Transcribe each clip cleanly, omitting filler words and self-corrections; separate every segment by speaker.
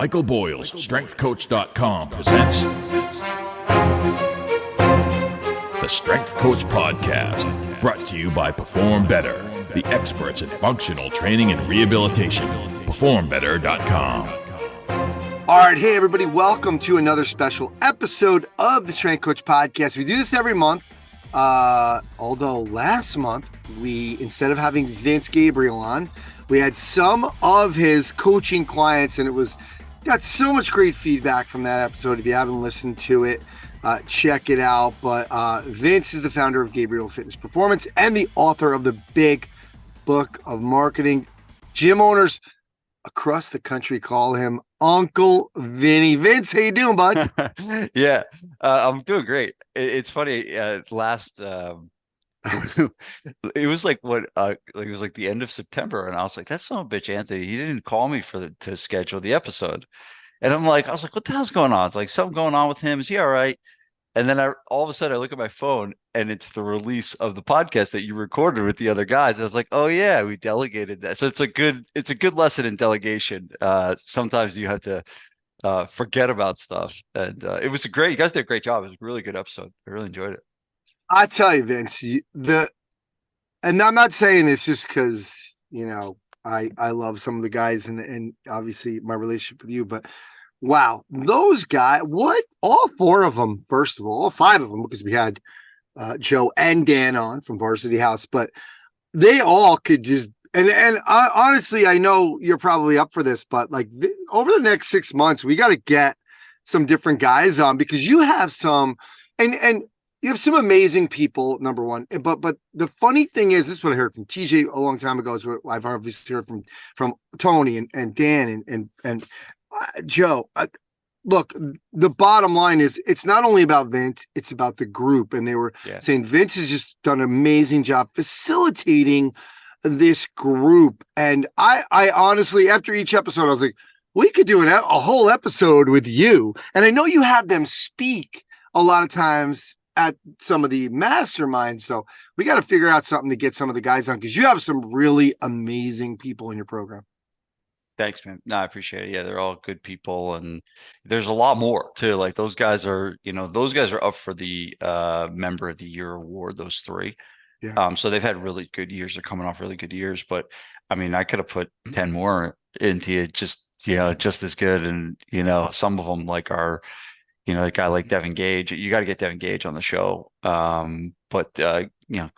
Speaker 1: Michael Boyle's StrengthCoach.com presents the Strength Coach Podcast, brought to you by Perform Better, the experts in functional training and rehabilitation. PerformBetter.com.
Speaker 2: All right, hey everybody, welcome to another special episode of the Strength Coach Podcast. We do this every month, although last month instead of having Vince Gabriele on, we had some of his coaching clients, and got so much great feedback from that episode. If you haven't listened to it, check it out. But Vince is the founder of Gabriele Fitness Performance and the author of the big book of marketing. Gym owners across the country call him Uncle Vinny. Vince, how you doing, bud?
Speaker 3: Yeah, I'm doing great. It's funny. It was like it was like the end of September, and I was like, "That's son of a bitch, Anthony. He didn't call me to schedule the episode." And I was like, "What the hell's going on?" It's like something going on with him. Is he all right? And then all of a sudden I look at my phone, and it's the release of the podcast that you recorded with the other guys. I was like, "Oh yeah, we delegated that." So it's a good lesson in delegation. Sometimes you have to forget about stuff, and you guys did a great job. It was a really good episode. I really enjoyed it.
Speaker 2: I tell you, Vince, and I'm not saying this just because, I love some of the guys and obviously my relationship with you, but wow, those guys, all four of them, first of all five of them, because we had Joe and Dan on from Varsity House, but they all could just, honestly, I know you're probably up for this, but over the next 6 months, we got to get some different guys on, because you have some, and you have some amazing people, number one. But the funny thing is, this is what I heard from TJ a long time ago. Is what I've obviously heard from Tony and Dan and Joe. Look, the bottom line is, it's not only about Vince, it's about the group. And they were saying Vince has just done an amazing job facilitating this group. And I honestly, after each episode, I was like, we could do a whole episode with you. And I know you have them speak a lot of times at some of the masterminds. So we got to figure out something to get some of the guys on, because you have some really amazing people in your program.
Speaker 3: Thanks, man. No, I appreciate it. Yeah, they're all good people, and there's a lot more too. Like those guys are up for the Member of the Year award, those three.
Speaker 2: Yeah.
Speaker 3: So they've had really good years. They're coming off really good years, but I mean, I could have put 10 more into it, just as good. And some of them are a guy like Devin Gage. You got to get Devin Gage on the show. But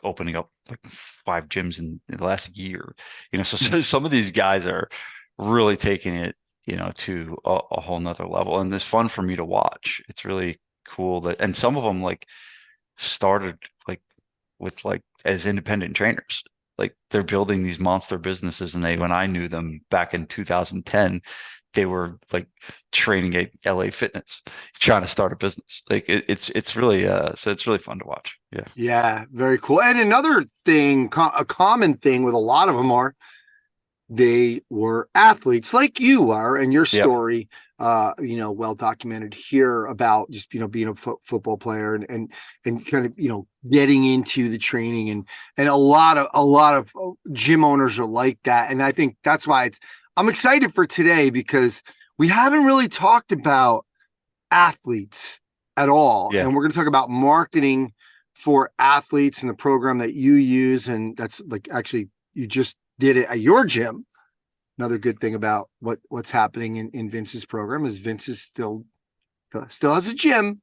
Speaker 3: opening up like 5 gyms in the last year, so some of these guys are really taking it, to a whole nother level. And it's fun for me to watch. It's really cool and some of them started with as independent trainers. They're building these monster businesses, and when I knew them back in 2010, they were training at LA Fitness, trying to start a business. It's really so it's really fun to watch.
Speaker 2: Yeah, very cool. And another thing, a common thing with a lot of them they were athletes like you are, and your story, well documented here about just being a football player and kind of getting into the training, and a lot of gym owners are like that. And I think that's why I'm excited for today, because we haven't really talked about athletes at all.
Speaker 3: Yeah.
Speaker 2: And we're going to talk about marketing for athletes and the program that you use. And that's actually, you just did it at your gym. Another good thing about what's happening in Vince's program is Vince is still has a gym,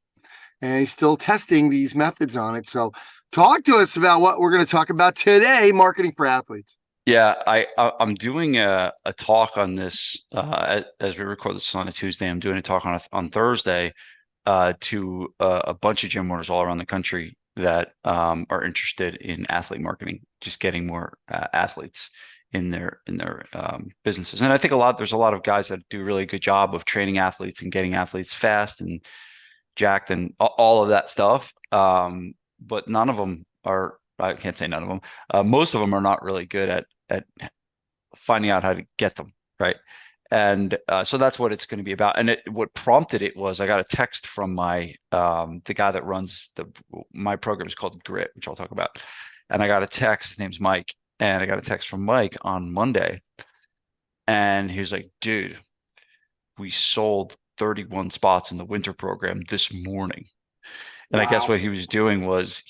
Speaker 2: and he's still testing these methods on it. So talk to us about what we're going to talk about today, marketing for athletes.
Speaker 3: Yeah, I'm doing a talk on this as we record this on a Tuesday. I'm doing a talk on Thursday to a bunch of gym owners all around the country that are interested in athlete marketing, just getting more athletes in their businesses. And I think there's a lot of guys that do a really good job of training athletes and getting athletes fast and jacked and all of that stuff. But none of them are. I can't say none of them. Most of them are not really good at finding out how to get them right. And so that's what it's going to be about. And what prompted it was I got a text from the guy that runs my program is called Grit, which I'll talk about. And I got a text. His name's Mike. And I got a text from Mike on Monday. And he was like, dude, we sold 31 spots in the winter program this morning. And I guess
Speaker 2: Wow.
Speaker 3: what he was doing was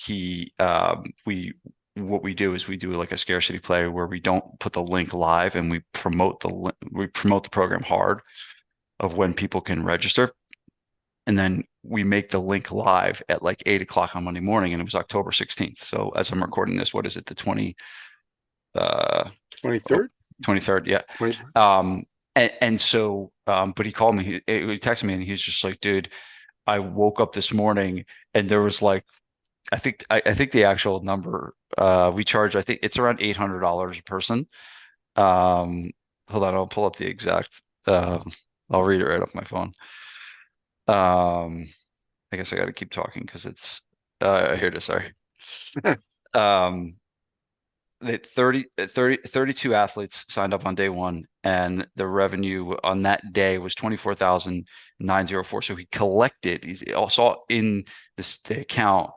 Speaker 3: what we do is we do like a scarcity play where we don't put the link live, and we promote the program hard of when people can register. And then we make the link live at like 8 o'clock on Monday morning, and it was October 16th. So as I'm recording this, what is it? The
Speaker 2: 23rd?
Speaker 3: 23rd. Yeah.
Speaker 2: 23rd.
Speaker 3: But he called me, he texted me, and he's just like, dude, I woke up this morning and there was like, I think the actual number we charge, I think it's around $800 a person. Hold on, I'll pull up the exact. I'll read it right off my phone. I guess I got to keep talking because it's here it is. Sorry. That 32 athletes signed up on day one, and the revenue on that day was 24,904. So he collected, he's also in the account,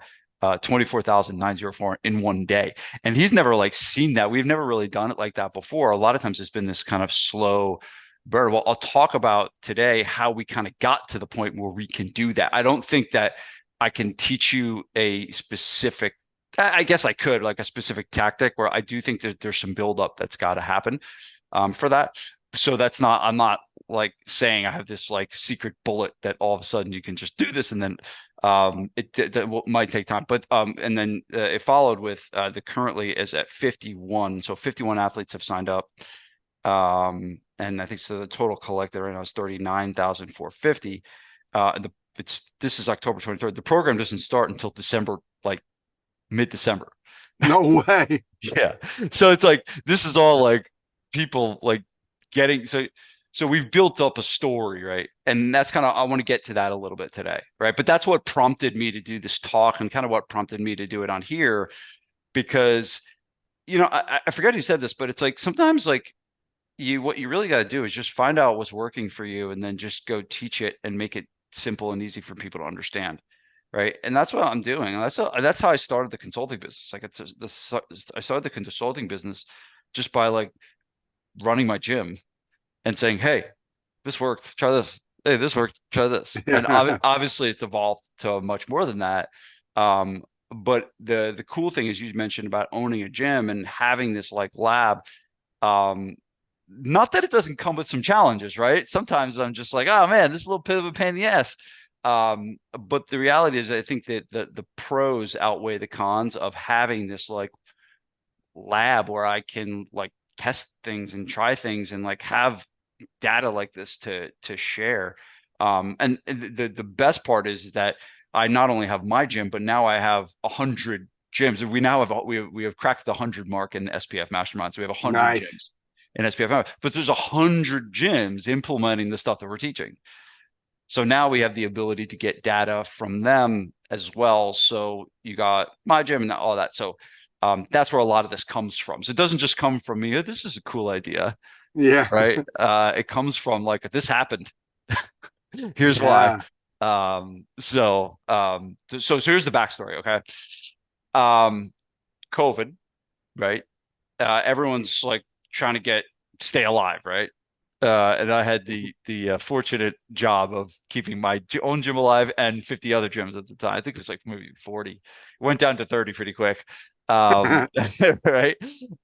Speaker 3: 24,904 in one day. And he's never like seen that. We've never really done it like that before. A lot of times it's been this kind of slow burn. Well, I'll talk about today how we kind of got to the point where we can do that. I don't think that I can teach you a specific, I guess I could, like a specific tactic, where I do think that there's some buildup that's got to happen for that. So I'm not like saying I have this like secret bullet that all of a sudden you can just do this, and then it might take time. But and then it followed with the currently is at 51. So 51 athletes have signed up. And I think so the total collected right now is 39,450. This is October 23rd. The program doesn't start until December, like mid-December.
Speaker 2: No way.
Speaker 3: Yeah. So it's like, this is all like people like getting, so we've built up a story, right? And that's kind of, I want to get to that a little bit today, right? But that's what prompted me to do this talk, and kind of what prompted me to do it on here, because, I forget who said this, but it's like, sometimes like what you really got to do is just find out what's working for you, and then just go teach it and make it simple and easy for people to understand. Right. And that's what I'm doing. That's how I started the consulting business. Like I started the consulting business just by like running my gym and saying, hey, this worked, try this. Hey, this worked, try this. And obviously it's evolved to much more than that. But the cool thing is, you mentioned about owning a gym and having this like lab. Not that it doesn't come with some challenges, right? Sometimes I'm just like, oh man, this is a little bit of a pain in the ass. But the reality is, I think that the pros outweigh the cons of having this like lab where I can like test things and try things and like have data like this to share. And the best part is that I not only have my gym, but now I have 100 gyms. We now have we have cracked the 100 mark in SPF Mastermind. So we have 100 gyms in SPF, but there's 100 gyms implementing the stuff that we're teaching. So now we have the ability to get data from them as well. So you got my gym and all that. So that's where a lot of this comes from. So it doesn't just come from me. This is a cool idea.
Speaker 2: Yeah.
Speaker 3: Right. It comes from like, this happened. Here's why. So here's the backstory. Okay. COVID, right? Everyone's like trying to stay alive, right? And I had the fortunate job of keeping my own gym alive and 50 other gyms at the time. I think it was like maybe 40. It went down to 30 pretty quick. Right.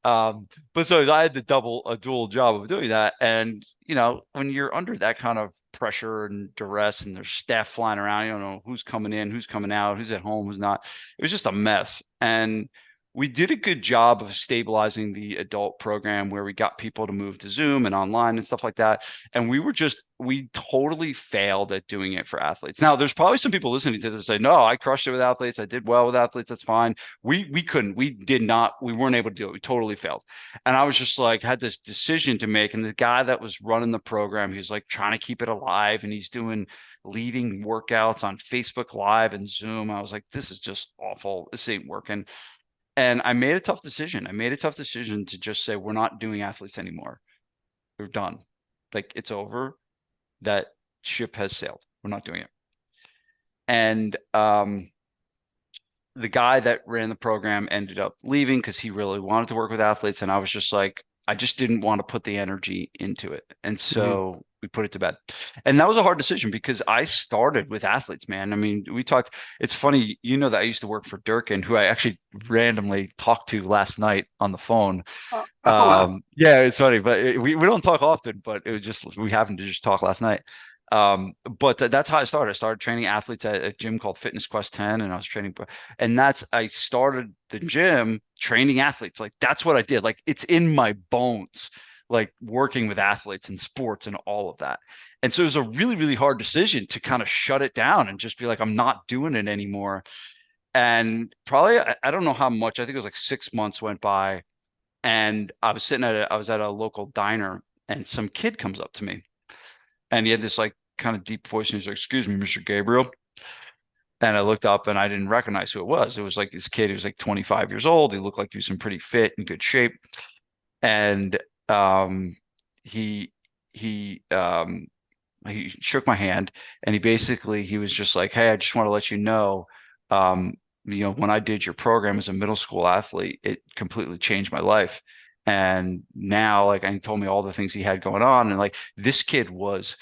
Speaker 3: But so I had a dual job of doing that. And, when you're under that kind of pressure and duress, and there's staff flying around, you don't know who's coming in, who's coming out, who's at home, who's not. It was just a mess. And we did a good job of stabilizing the adult program, where we got people to move to Zoom and online and stuff like that. And we totally failed at doing it for athletes. Now, there's probably some people listening to this say, no, I crushed it with athletes. I did well with athletes. That's fine. We couldn't, we weren't able to do it. We totally failed. And I was just like, had this decision to make. And the guy that was running the program, he was like trying to keep it alive, and he's doing leading workouts on Facebook Live and Zoom. I was like, this is just awful. This ain't working. And I made a tough decision. To just say, we're not doing athletes anymore. We're done. Like, it's over. That ship has sailed. We're not doing it. And the guy that ran the program ended up leaving because he really wanted to work with athletes. And I was just like, I just didn't want to put the energy into it. And so we put it to bed. And that was a hard decision because I started with athletes, man. I mean, we talked, it's funny, you know, that I used to work for Durkin, who I actually randomly talked to last night on the phone.
Speaker 2: Oh, wow.
Speaker 3: Yeah, it's funny, but we don't talk often, but it was just, we happened to just talk last night. But that's how I started. I started training athletes at a gym called Fitness Quest 10, and I was training, and I started the gym training athletes. Like that's what I did. Like it's in my bones, like working with athletes and sports and all of that. And so it was a really, really hard decision to kind of shut it down and just be like, I'm not doing it anymore. And probably, I don't know how much, I think it was like 6 months went by, and I was at a local diner, and some kid comes up to me, and he had this like kind of deep voice, and he's like, "Excuse me, Mr. Gabriel." And I looked up, and I didn't recognize who it was. It was like this kid. He was like 25 years old. He looked like he was in pretty fit and good shape. And he he um, he shook my hand, and he was just like, "Hey, I just want to let you know, um, when I did your program as a middle school athlete, it completely changed my life." And now, like, and he told me all the things he had going on, and like this kid was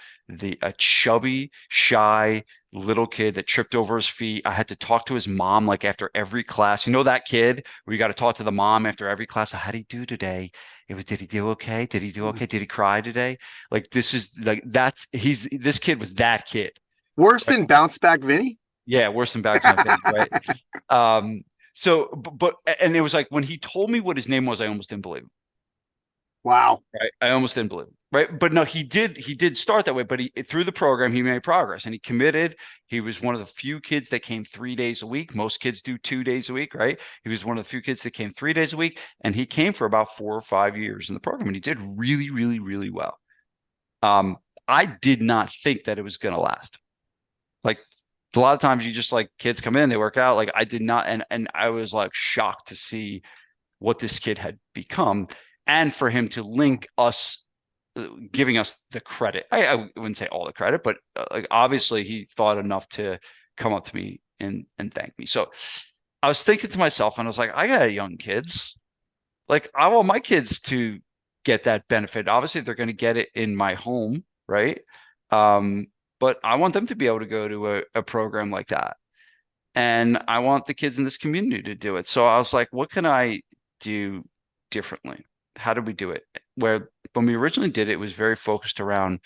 Speaker 3: a chubby, shy little kid that tripped over his feet. I had to talk to his mom like after every class. You know that kid where you got to talk to the mom after every class. How did he do today? It was, did he do okay? Did he do okay? Did he cry today? Like this is like this kid was that kid.
Speaker 2: Worse
Speaker 3: Right?
Speaker 2: than bounce back Vinny?
Speaker 3: Yeah, worse than back on Vinny, right? So but and it was like when he told me what his name was, I almost didn't believe him.
Speaker 2: Wow.
Speaker 3: Right. I almost didn't believe him. Right. But no, he did start that way, but through the program, he made progress and he committed. He was one of the few kids that came 3 days a week. Most kids do 2 days a week, right? He was one of the few kids that came 3 days a week, and he came for about 4 or 5 years in the program, and he did really, really, really well. I did not think that it was going to last. Like a lot of times you just like kids come in, they work out. Like I did not, and I was like shocked to see what this kid had become, and for him to link us, giving us the credit. I wouldn't say all the credit, but like obviously he thought enough to come up to me and thank me. So I was thinking to myself, and I was like, I got young kids. Like I want my kids to get that benefit. Obviously, they're going to get it in my home, right? Um, but I want them to be able to go to a program like that. And I want the kids in this community to do it. So I was like, what can I do differently? How do we do it? Where when we originally did it, it was very focused around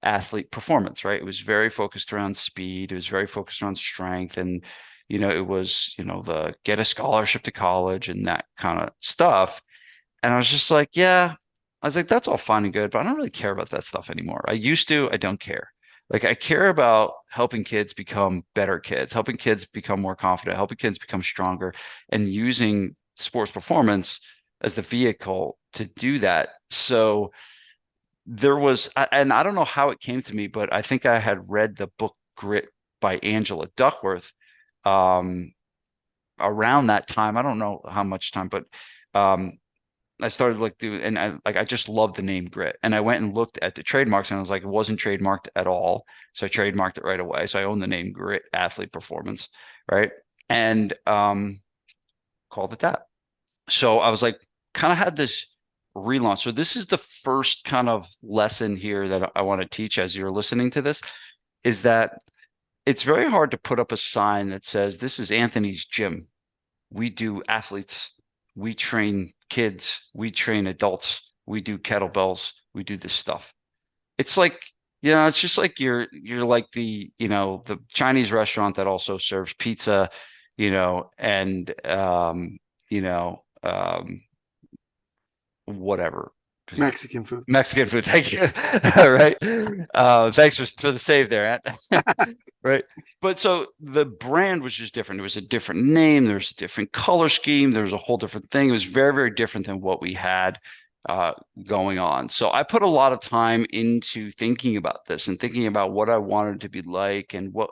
Speaker 3: athlete performance, right? It was very focused around speed. It was very focused around strength. And, it was, the get a scholarship to college and that kind of stuff. And I was just like, yeah, I was like, that's all fine and good, but I don't really care about that stuff anymore. I used to, I don't care. Like I care about helping kids become better kids, helping kids become more confident, helping kids become stronger, and using sports performance as the vehicle to do that. So there was, and I don't know how it came to me, but I think I had read the book Grit by Angela Duckworth around that time. I don't know how much time, but um, I started like doing, and I just loved the name Grit. And I went and looked at the trademarks, and I was like, it wasn't trademarked at all. So I trademarked it right away. So I own the name Grit Athlete Performance, right? And called it that. So I was like, kind of had this relaunch. So this is the first kind of lesson here that I want to teach as you're listening to this, is that it's very hard to put up a sign that says, this is Anthony's gym. We do athletes. We train kids. We train adults. We do kettlebells. We do this stuff. It's like, it's just like you're like the Chinese restaurant that also serves pizza, and you know, whatever.
Speaker 2: Mexican food.
Speaker 3: Mexican food. Thank you. All right. Thanks for the save there, Ant. Right. But so the brand was just different. It was a different name. There's a different color scheme. There was a whole different thing. It was very, very different than what we had going on. So I put a lot of time into thinking about this and thinking about what I wanted to be like and what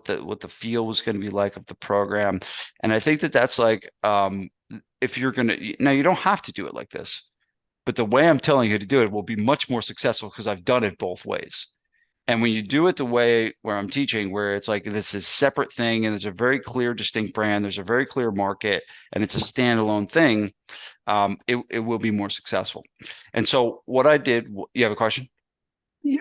Speaker 3: the feel was going to be like of the program. And I think that that's like, if you're going to, now you don't have to do it like this, but the way I'm telling you to do it will be much more successful because I've done it both ways. And when you do it the way where I'm teaching, where it's like this is a separate thing and there's a very clear, distinct brand, there's a very clear market, and it's a standalone thing, it will be more successful. And so what I did, you have a question?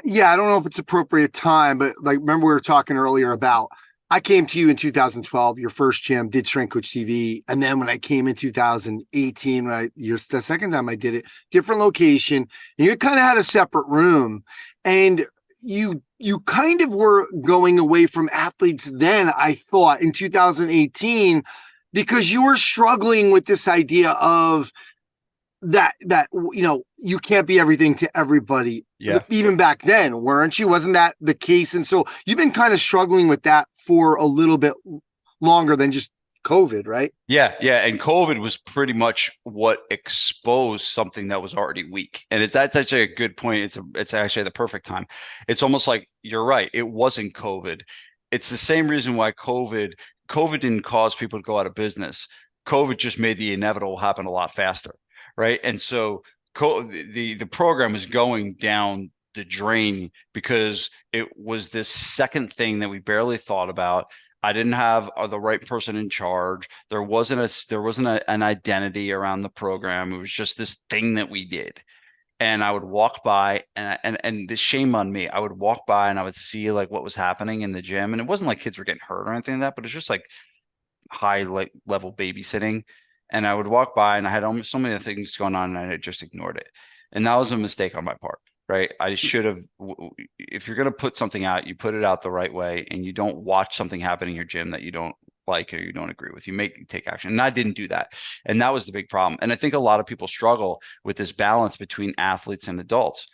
Speaker 2: Yeah, I don't know if it's appropriate time, but like, remember we were talking earlier about I came to you in 2012, your first gym, did Strength Coach TV, and then when I came in 2018, the second time I did it, different location, and you kind of had a separate room, and you kind of were going away from athletes then. I thought in 2018 because you were struggling with this idea of that you can't be everything to everybody.
Speaker 3: Yeah.
Speaker 2: Even back then, weren't you? Wasn't that the case? And so you've been kind of struggling with that for a little bit longer than just COVID, right?
Speaker 3: Yeah, yeah, and COVID was pretty much what exposed something that was already weak, and that's actually a good point. It's actually the perfect time. It's almost like you're right. It wasn't COVID. It's the same reason why COVID didn't cause people to go out of business. COVID just made the inevitable happen a lot faster, right? And so the program is going down the drain because it was this second thing that we barely thought about. I didn't have the right person in charge. There wasn't an identity around the program. It was just this thing that we did. And I would walk by and the shame on me. I would walk by and I would see like what was happening in the gym. And it wasn't like kids were getting hurt or anything like that, but it's just like high level babysitting. And I would walk by and I had almost so many things going on and I just ignored it. And that was a mistake on my part. Right. I should have, if you're going to put something out, you put it out the right way and you don't watch something happen in your gym that you don't like or you don't agree with. You take action. And I didn't do that. And that was the big problem. And I think a lot of people struggle with this balance between athletes and adults.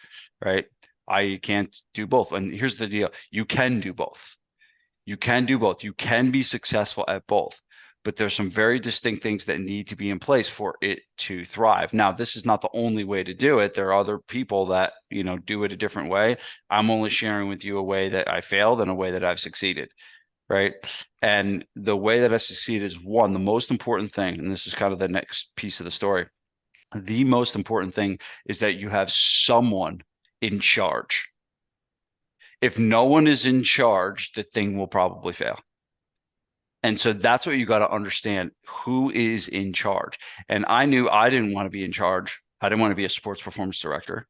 Speaker 3: Right. I can't do both. And here's the deal. You can do both. You can do both. You can be successful at both. But there's some very distinct things that need to be in place for it to thrive. Now, this is not the only way to do it. There are other people that, do it a different way. I'm only sharing with you a way that I failed and a way that I've succeeded, right? And the way that I succeed is one, the most important thing, and this is kind of the next piece of the story. The most important thing is that you have someone in charge. If no one is in charge, the thing will probably fail. And so that's what you got to understand, who is in charge. And I knew I didn't want to be in charge. I didn't want to be a sports performance director.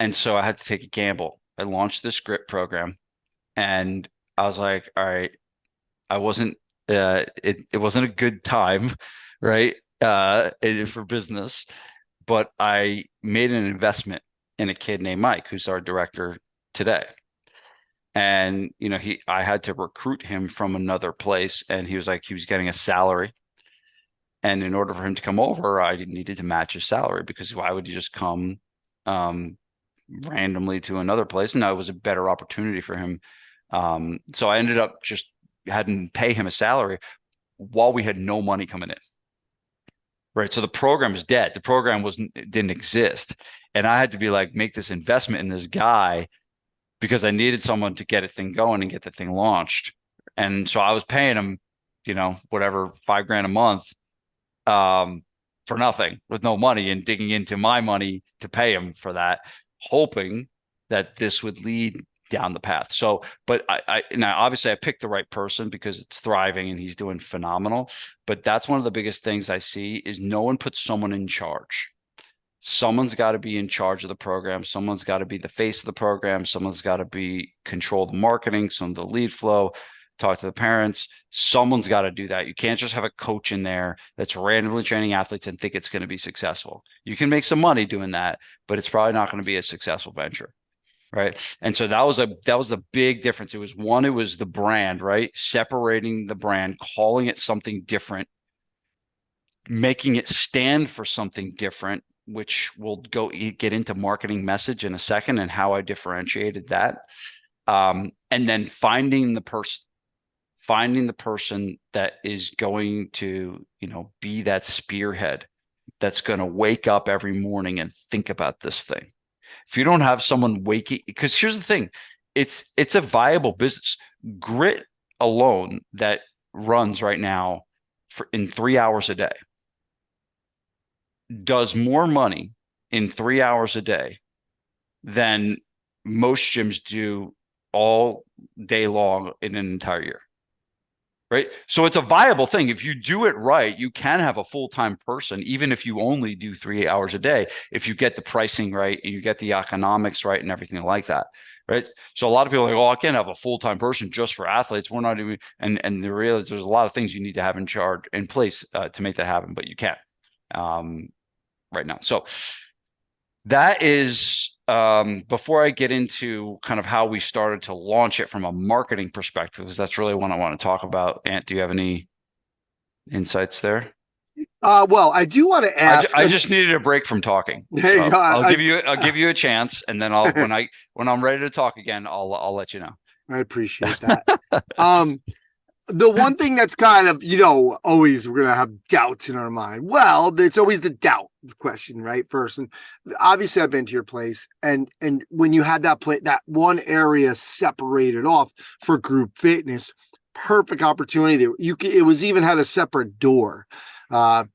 Speaker 3: And so I had to take a gamble. I launched this grip program and I was like, all right, I wasn't, it wasn't a good time, right? For business, but I made an investment in a kid named Mike, who's our director today. And, I had to recruit him from another place. And he was getting a salary. And in order for him to come over, I needed to match his salary because why would you just come randomly to another place? And that was a better opportunity for him. So I ended up just having to pay him a salary while we had no money coming in. Right. So the program is dead. The program didn't exist. And I had to be like, make this investment in this guy because I needed someone to get a thing going and get the thing launched. And so I was paying him, whatever, $5,000 a month for nothing with no money and digging into my money to pay him for that, hoping that this would lead down the path. So, but now obviously I picked the right person because it's thriving and he's doing phenomenal. But that's one of the biggest things I see is no one puts someone in charge. Someone's got to be in charge of the program. Someone's got to be the face of the program. Someone's got to control the marketing, some of the lead flow, talk to the parents. Someone's got to do that. You can't just have a coach in there that's randomly training athletes and think it's going to be successful. You can make some money doing that, but it's probably not going to be a successful venture. Right. And so that was a big difference. It was the brand, right? Separating the brand, calling it something different, making it stand for something different, which we'll get into marketing message in a second and how I differentiated that. And then finding the person that is going to, be that spearhead that's going to wake up every morning and think about this thing. If you don't have someone waking, because here's the thing, it's a viable business. Grit alone that runs right now in 3 hours a day does more money in 3 hours a day than most gyms do all day long in an entire year. Right. So it's a viable thing. If you do it right, you can have a full-time person, even if you only do 3 hours a day, if you get the pricing right and you get the economics right and everything like that. Right. So a lot of people are like, oh, I can't have a full-time person just for athletes. We're not doing, and the real is there's a lot of things you need to have in place to make that happen, but you can right now. So that is before I get into kind of how we started to launch it from a marketing perspective, because that's really what I want to talk about. Ant, do you have any insights there?
Speaker 2: Well, I do want to ask.
Speaker 3: I just needed a break from talking.
Speaker 2: There you
Speaker 3: So
Speaker 2: go.
Speaker 3: I'll give you a chance, and then when I'm ready to talk again, I'll let you know.
Speaker 2: I appreciate that. The one thing that's kind of, always we're gonna have doubts in our mind. Well, there's always the doubt question, right? First, and obviously I've been to your place, and when you had that one area separated off for group fitness, perfect opportunity there. It was even had a separate door.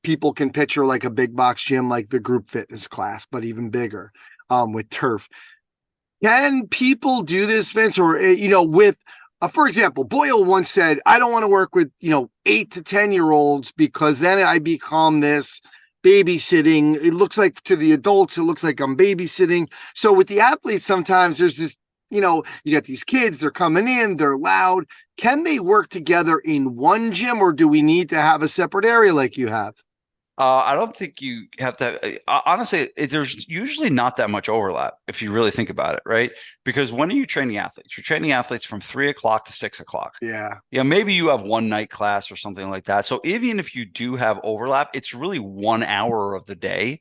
Speaker 2: People can picture like a big box gym, like the group fitness class, but even bigger, with turf. Can people do this, Vince, or with for example, Boyle once said, I don't want to work with, 8 to 10-year-olds because then I become this babysitting. It looks like to the adults, it looks like I'm babysitting. So with the athletes, sometimes there's this, you got these kids, they're coming in, they're loud. Can they work together in one gym, or do we need to have a separate area like you have?
Speaker 3: I don't think you have to. Honestly, there's usually not that much overlap if you really think about it, right? Because when are you training athletes? You're training athletes from 3 o'clock to 6 o'clock.
Speaker 2: Yeah.
Speaker 3: Yeah, maybe you have one night class or something like that. So even if you do have overlap, it's really 1 hour of the day,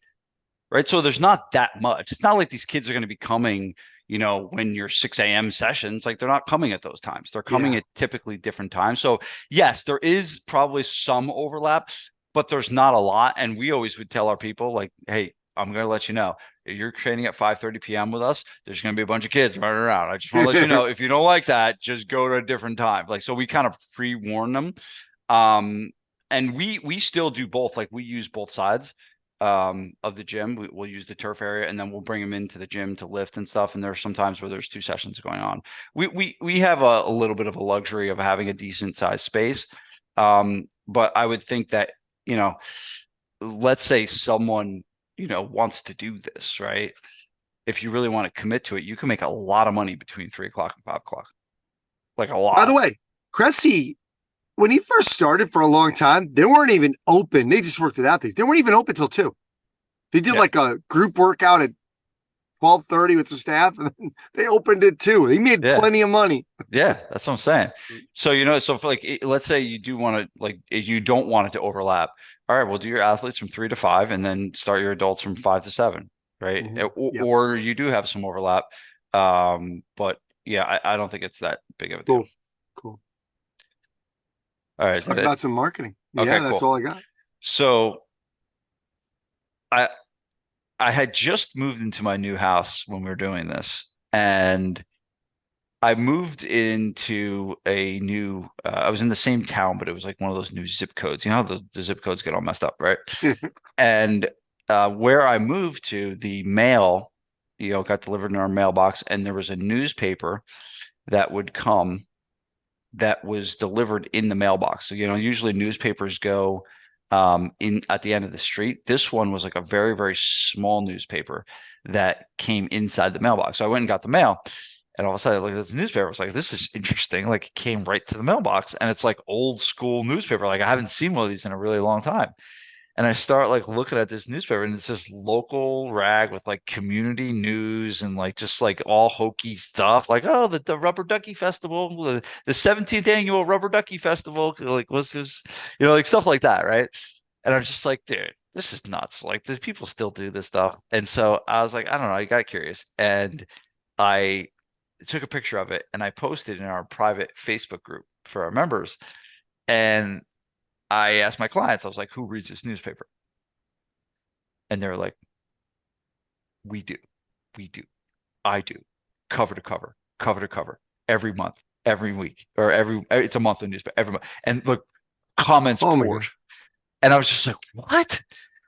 Speaker 3: right? So there's not that much. It's not like these kids are going to be coming, when your 6 a.m. sessions, like they're not coming at those times. They're coming at typically different times. So yes, there is probably some overlap, but there's not a lot. And we always would tell our people like, hey, I'm going to let you know, if you're training at 5:30 p.m. with us, there's going to be a bunch of kids running around. I just want to let you know, if you don't like that, just go to a different time. Like, so we kind of pre-warn them. And we still do both. Like, we use both sides of the gym. We'll use the turf area, and then we'll bring them into the gym to lift and stuff. And there's sometimes where there's 2 sessions going on. We have a little bit of a luxury of having a decent sized space. But I would think that, let's say someone, wants to do this, right? If you really want to commit to it, you can make a lot of money between 3 o'clock and 5 o'clock. Like a lot.
Speaker 2: By the way, Cressy, when he first started for a long time, they weren't even open. They just worked it out. They weren't even open till 2. They did like a group workout at 12:30 with the staff, and then they opened it too. He made plenty of money.
Speaker 3: Yeah, that's what I'm saying. So, so for let's say you do want to, like, if you don't want it to overlap. All right, we'll do your athletes from 3 to 5 and then start your adults from 5 to 7, right?
Speaker 2: Mm-hmm.
Speaker 3: Or you do have some overlap. But yeah, I don't think it's that big of a deal.
Speaker 2: Cool.
Speaker 3: All right.
Speaker 2: Let's talk about some marketing.
Speaker 3: Okay,
Speaker 2: yeah, that's all I got.
Speaker 3: So I had just moved into my new house when we were doing this, and I moved into a new, I was in the same town, but it was like one of those new zip codes. You know how the zip codes get all messed up, right? And where I moved to, the mail, got delivered in our mailbox, and there was a newspaper that would come that was delivered in the mailbox. So, usually newspapers go in at the end of the street. This one was like a very, very small newspaper that came inside the mailbox. So I went and got the mail, and all of a sudden I looked at the newspaper. I was like, this is interesting. Like, it came right to the mailbox, and it's like old school newspaper. Like, I haven't seen one of these in a really long time. And I start like looking at this newspaper, and it's this local rag with like community news and like just like all hokey stuff. Like, oh, the Rubber Ducky Festival, the 17th annual Rubber Ducky Festival, like was this, like stuff like that, right? And I was just like, dude, this is nuts. Like, these people still do this stuff. And so I was like, I don't know, I got curious, and I took a picture of it and I posted in our private Facebook group for our members. And I asked my clients, I was like, who reads this newspaper? And they were like, we do. I do. Cover to cover, every month, every week, or it's a monthly newspaper, every month. And look, comments poured. And I was just like, what?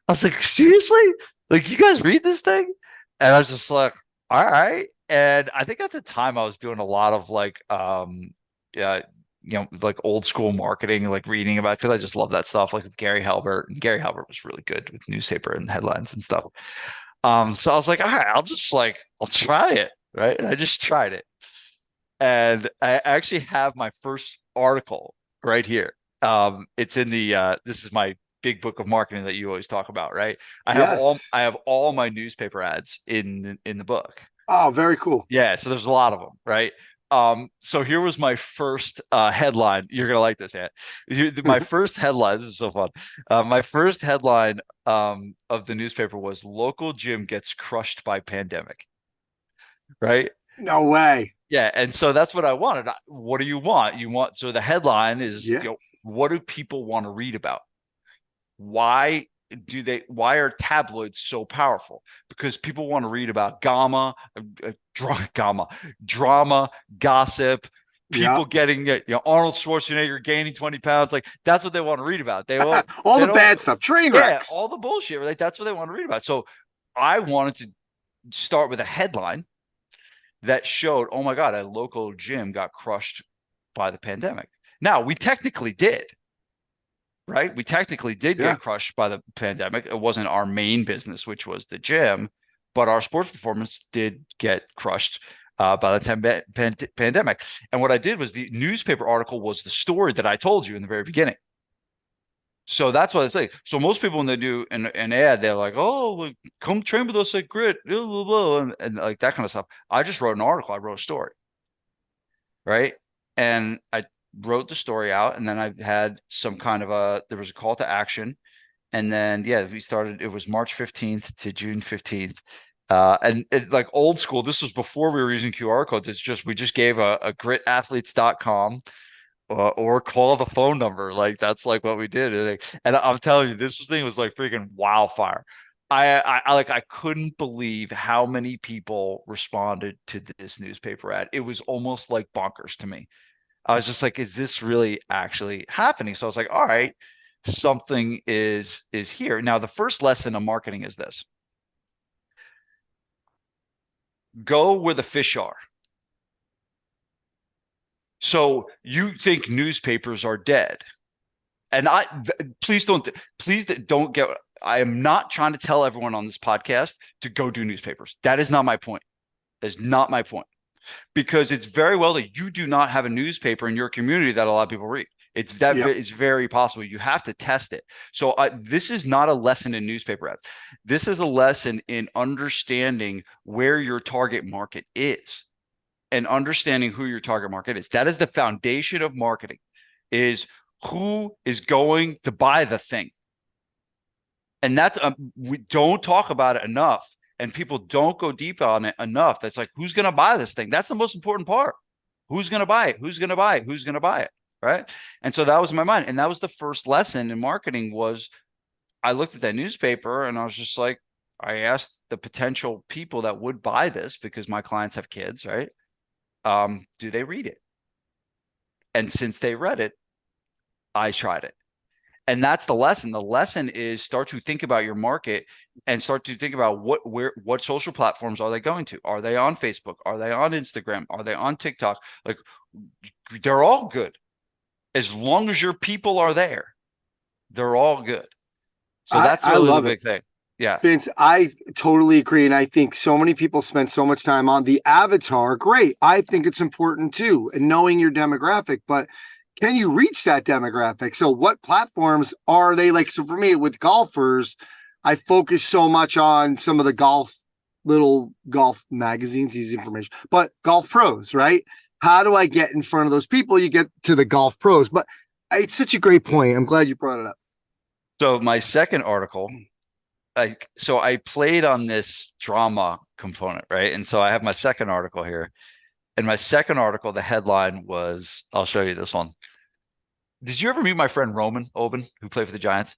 Speaker 3: I was like, seriously? Like, you guys read this thing? And I was just like, all right. And I think at the time I was doing a lot of like, like old school marketing, like reading about, because I just love that stuff, like with Gary Halbert. And Gary Halbert was really good with newspaper and headlines and stuff. So I was like, all right, I'll try it. Right. And I just tried it. And I actually have my first article right here. It's in this is my big book of marketing that you always talk about, right?
Speaker 2: Yes.
Speaker 3: I have all my newspaper ads in the book.
Speaker 2: Oh, very cool.
Speaker 3: Yeah, so there's a lot of them, right? So here was my first headline. You're gonna like this, Ant. My first headline, this is so fun. My first headline of the newspaper was "Local gym gets crushed by pandemic." Right?
Speaker 2: No way.
Speaker 3: Yeah, and so that's what I wanted. What do you want? So the headline is,
Speaker 2: Yeah.
Speaker 3: What do people want to read about? Why are tabloids so powerful? Because people want to read about drama, gossip,
Speaker 2: Yeah.
Speaker 3: people getting, Arnold Schwarzenegger gaining 20 pounds. Like that's what they want to read about.
Speaker 2: All the bad stuff, train
Speaker 3: Yeah,
Speaker 2: wrecks.
Speaker 3: all the bullshit. Like that's what they want to read about. So I wanted to start with a headline that showed, oh my God, a local gym got crushed by the pandemic. Now, we technically did, right? We technically did
Speaker 2: Yeah.
Speaker 3: get crushed by the pandemic. It wasn't our main business, which was the gym, but our sports performance did get crushed by the pandemic. And what I did was the newspaper article was the story that I told you in the very beginning. So that's what I say. So most people, when they do an ad, they're like, "Oh, like, come train with us at Grit," blah, blah, blah, and like that kind of stuff. I just wrote an article. I wrote a story, right? And I wrote the story out, and then I had some kind of there was a call to action, and then we started. It was March 15th to June 15th. And like old school, this was before we were using QR codes. We just gave a gritathletes.com or call the phone number. Like that's like what we did. And I'm telling you, this thing was like freaking wildfire. I couldn't believe how many people responded to this newspaper ad. It was almost like bonkers to me. I was just like, is this really actually happening? So I was like, all right, something is here. Now, the first lesson of marketing is this: go where the fish are. So you think newspapers are dead. And please don't get, I am not trying to tell everyone on this podcast to go do newspapers. That is not my point. That is not my point. Because it's very well that you do not have a newspaper in your community that a lot of people read. It's very possible. You have to test it. So this is not a lesson in newspaper ads. This is a lesson in understanding where your target market is and understanding who your target market is. That is the foundation of marketing, is who is going to buy the thing. And that's we don't talk about it enough, and people don't go deep on it enough. That's like, who's going to buy this thing? That's the most important part. Who's going to buy it? Who's going to buy it? Who's going to buy it? Right. And so that was in my mind. And that was the first lesson in marketing. Was I looked at that newspaper and I was just like, I asked the potential people that would buy this, because my clients have kids, right? Do they read it? And since they read it, I tried it. And that's the lesson. The lesson is start to think about your market and start to think about what social platforms are they going to? Are they on Facebook? Are they on Instagram? Are they on TikTok? Like, they're all good. As long as your people are there, they're all good. So that's really the big thing. Yeah.
Speaker 2: Vince, I totally agree. And I think so many people spend so much time on the avatar. Great. I think it's important too, and knowing your demographic, but can you reach that demographic? So what platforms are they like? So for me, with golfers, I focus so much on some of the little golf magazines, easy information, but Golf Pros, right? How do I get in front of those people? You get to the Golf Pros, but it's such a great point. I'm glad you brought it up.
Speaker 3: So my second article, I played on this drama component, right? And so I have my second article here. And my second article, the headline was, I'll show you this one. Did you ever meet my friend Roman Oben, who played for the Giants?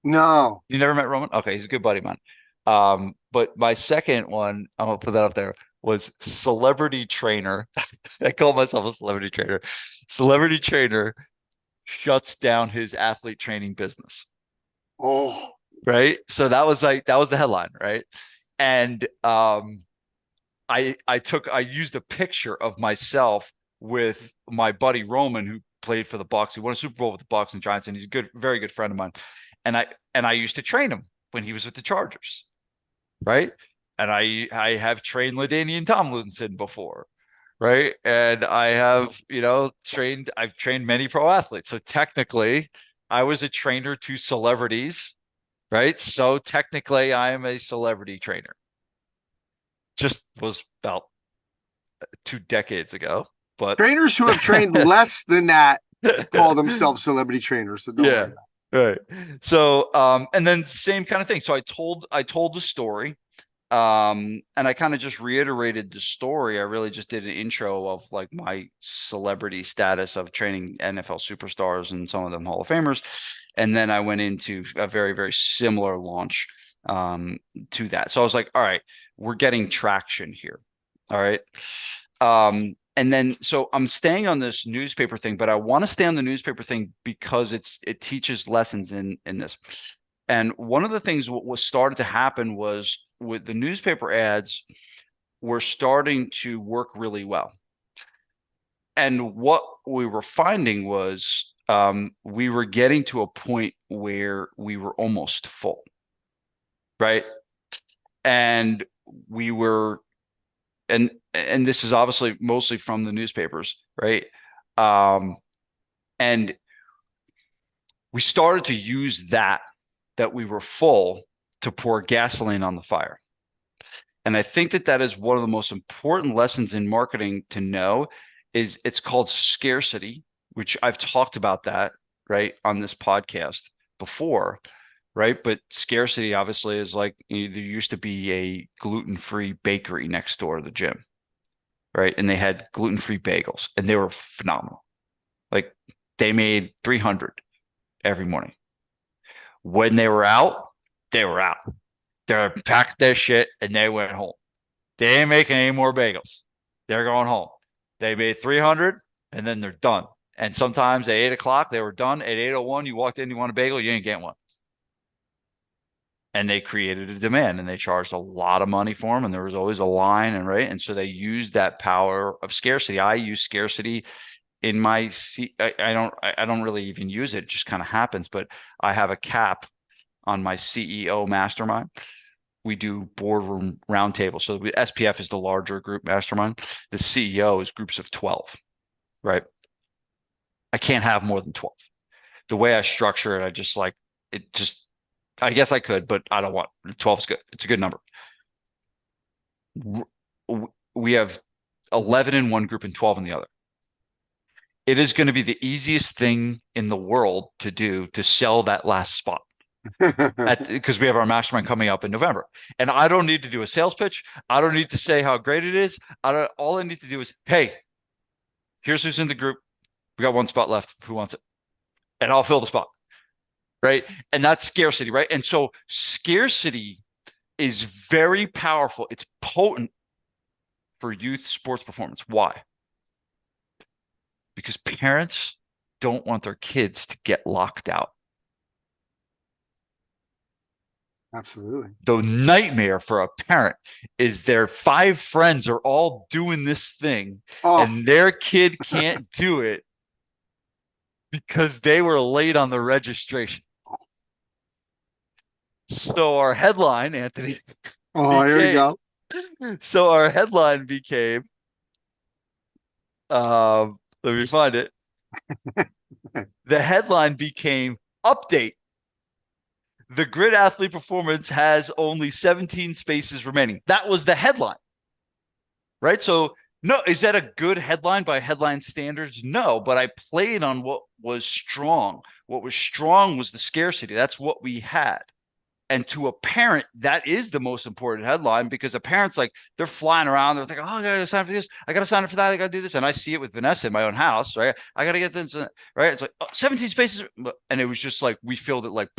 Speaker 2: No.
Speaker 3: You never met Roman? Okay, he's a good buddy of mine. But my second one, I'm gonna put that up there, was celebrity trainer. I call myself a celebrity trainer. Celebrity trainer shuts down his athlete training business.
Speaker 2: Oh.
Speaker 3: Right. So that was the headline, right? And I used a picture of myself with my buddy Roman, who played for the Bucks. He won a Super Bowl with the Bucks and Giants, and he's a good, very good friend of mine. And I used to train him when he was with the Chargers, right? And I have trained LaDainian Tomlinson before, right? And I have, I've trained many pro athletes. So technically, I was a trainer to celebrities, right? So technically, I am a celebrity trainer. Just was about 2 decades ago. But
Speaker 2: trainers who have trained less than that call themselves celebrity trainers. So don't worry about
Speaker 3: it. Right. So, and then same kind of thing. So I told the story, and I kind of just reiterated the story. I really just did an intro of like my celebrity status of training NFL superstars and some of them Hall of Famers. And then I went into a very, very similar launch to that. So I was like, all right, we're getting traction here. All right. And then, so I'm staying on this newspaper thing, but I want to stay on the newspaper thing because it teaches lessons in this. And one of the things what was started to happen was with the newspaper ads were starting to work really well. And what we were finding was we were getting to a point where we were almost full, right? And we were, and this is obviously mostly from the newspapers, right? And we started to use that we were full to pour gasoline on the fire. And I think that is one of the most important lessons in marketing to know is it's called scarcity, which I've talked about that, right, on this podcast before, right? But scarcity obviously is like there used to be a gluten-free bakery next door to the gym, right? And they had gluten-free bagels and they were phenomenal. Like they made 300 every morning. When they were out, they were out. They packed their shit and they went home. They ain't making any more bagels. They're going home. They made 300 and then they're done. And sometimes at 8 o'clock, they were done. At 8:01, you walked in, you want a bagel, you ain't getting one. And they created a demand and they charged a lot of money for them. And there was always a line and right. And so they used that power of scarcity. I use scarcity in my, I don't really even use it. It just kind of happens, but I have a cap on my CEO mastermind. We do boardroom roundtable. So the SPF is the larger group mastermind. The CEO is groups of 12, right? I can't have more than 12. The way I structure it, I just like it just, I guess I could, but I don't want 12 is good. It's a good number. We have 11 in one group and 12 in the other. It is going to be the easiest thing in the world to do to sell that last spot. Because we have our mastermind coming up in November. And I don't need to do a sales pitch. I don't need to say how great it is. All I need to do is, hey, here's who's in the group. We got one spot left. Who wants it? And I'll fill the spot. Right. And that's scarcity. Right. And so scarcity is very powerful. It's potent for youth sports performance. Why? Because parents don't want their kids to get locked out.
Speaker 2: Absolutely.
Speaker 3: The nightmare for a parent is their 5 friends are all doing this thing and their kid can't do it because they were late on the registration. So our headline, Anthony.
Speaker 2: Here we go.
Speaker 3: So our headline became, let me find it. The headline became update. The Grid Athlete Performance has only 17 spaces remaining. That was the headline, right? So, no, is that a good headline by headline standards? No, but I played on what was strong. What was strong was the scarcity. That's what we had. And to a parent, that is the most important headline because a parent's like, they're flying around. They're thinking, oh, I got to sign up for this. I got to sign up for that. I got to do this. And I see it with Vanessa in my own house, right? I got to get this, right? It's like 17 spaces. And it was just like, we filled it like,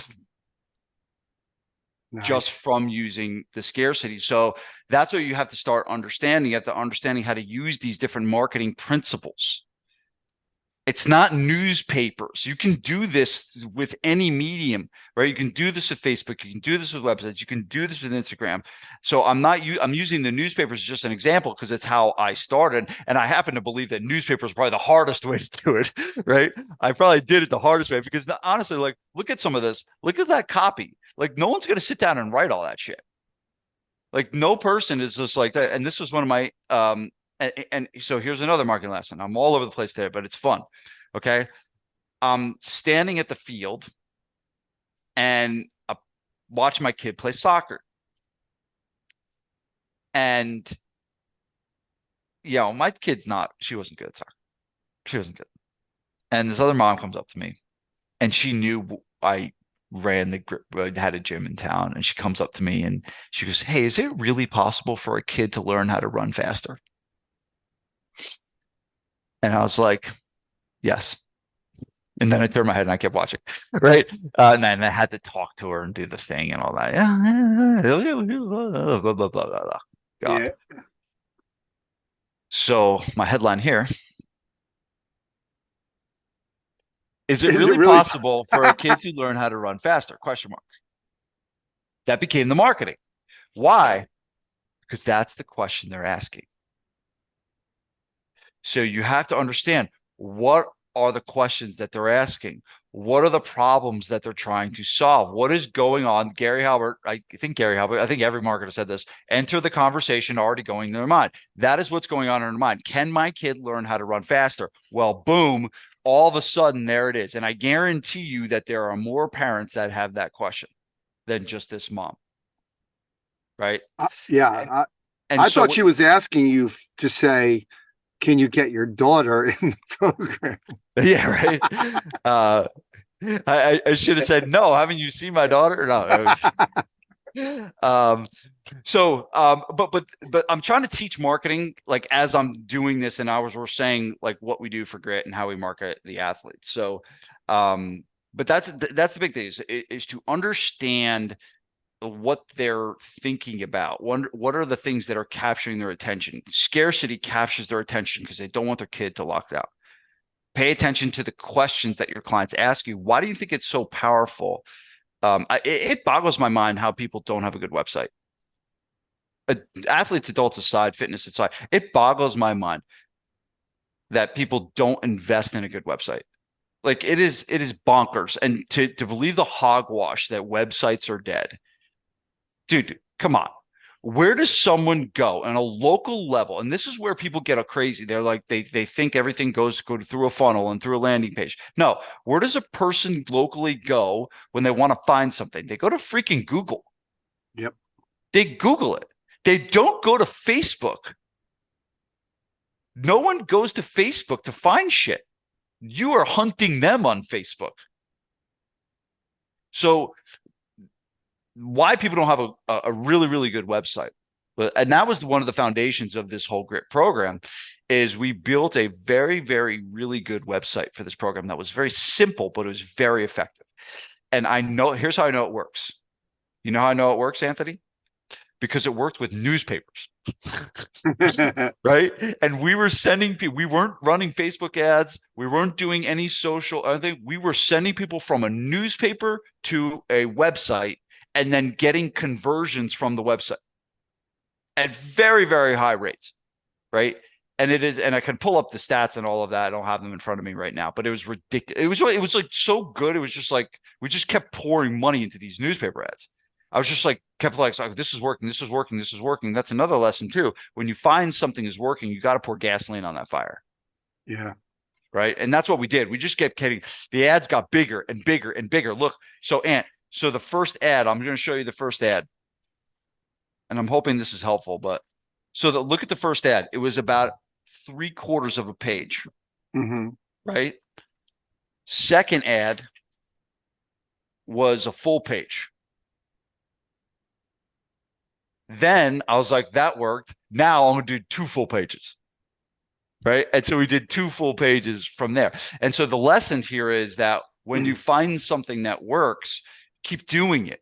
Speaker 3: nice. Just from using the scarcity. So that's what you have to start understanding. You have to understanding how to use these different marketing principles It's not newspapers. You can do this with any medium, right? You can do this with Facebook. You can do this with websites. You can do this with Instagram. So I'm using the newspapers as just an example because it's how I started. And I happen to believe that newspapers are probably the hardest way to do it, right? I probably did it the hardest way because honestly, like, look at some of this. Look at that copy. Like, no one's going to sit down and write all that shit. Like, no person is just like that. And this was one of my and so here's another marketing lesson. I'm all over the place today, but it's fun. Okay. I'm standing at the field and I watch my kid play soccer. And, my kid's she wasn't good at soccer. She wasn't good. And this other mom comes up to me and she knew I had a gym in town. And she comes up to me and she goes, "Hey, is it really possible for a kid to learn how to run faster?" And I was like, "Yes." And then I turned my head and I kept watching, right? And then I had to talk to her and do the thing and all that. Blah, blah, blah, blah, blah. God.
Speaker 2: Yeah.
Speaker 3: So my headline here, is it
Speaker 2: Is it
Speaker 3: really
Speaker 2: really
Speaker 3: possible for a kid to learn how to run faster? Question mark. That became the marketing. Why? Because that's the question they're asking. So you have to understand, what are the questions that they're asking? What are the problems that they're trying to solve? What is going on? I think every marketer said this: enter the conversation already going in their mind. That is what's going on in their mind. Can my kid learn how to run faster? Well, boom, all of a sudden there it is. And I guarantee you that there are more parents that have that question than just this mom. Right?
Speaker 2: Yeah.
Speaker 3: And
Speaker 2: I
Speaker 3: so
Speaker 2: thought she was asking you to say, "Can you get your daughter in the program?"
Speaker 3: Yeah, right. I should have said no. Haven't you seen my daughter? No. But I'm trying to teach marketing, like, as I'm doing this, and we're saying like what we do for Grit and how we market the athletes. So, but that's the big thing is to understand what they're thinking about. What are the things that are capturing their attention? Scarcity captures their attention because they don't want their kid to lock out. Pay attention to the questions that your clients ask you. Why do you think it's so powerful? It boggles my mind how people don't have a good website. Athletes, adults aside, fitness aside, it boggles my mind that people don't invest in a good website. Like, it is bonkers. And to believe the hogwash that websites are dead. Dude, come on. Where does someone go on a local level? And this is where people get crazy. They're like, they think everything go through a funnel and through a landing page. No, where does a person locally go when they want to find something? They go to freaking Google.
Speaker 2: Yep.
Speaker 3: They Google it. They don't go to Facebook. No one goes to Facebook to find shit. You are hunting them on Facebook. So why people don't have a really, really good website. And that was one of the foundations of this whole Grit program, is we built a very, very, really good website for this program that was very simple, but it was very effective. And here's how I know it works. You know how I know it works, Anthony? Because it worked with newspapers. Right? And we were sending people, we weren't running Facebook ads. We weren't doing any social, we were sending people from a newspaper to a website, and then getting conversions from the website at very, very high rates, right? And I can pull up the stats and all of that. I don't have them in front of me right now, but it was ridiculous. It was like so good. It was just like, we just kept pouring money into these newspaper ads. I was just like, this is working, this is working, this is working. That's another lesson too. When you find something is working, you got to pour gasoline on that fire.
Speaker 2: Yeah.
Speaker 3: Right. And that's what we did. We just kept getting, the ads got bigger and bigger and bigger. Look, so the first ad, I'm going to show you the first ad, and I'm hoping this is helpful, but look at the first ad. It was about 3/4 of a page, right? Second ad was a full page. Then I was like, that worked. Now I'm going to do 2 full pages. Right. And so we did 2 full pages from there. And so the lesson here is that when you find something that works, keep doing it.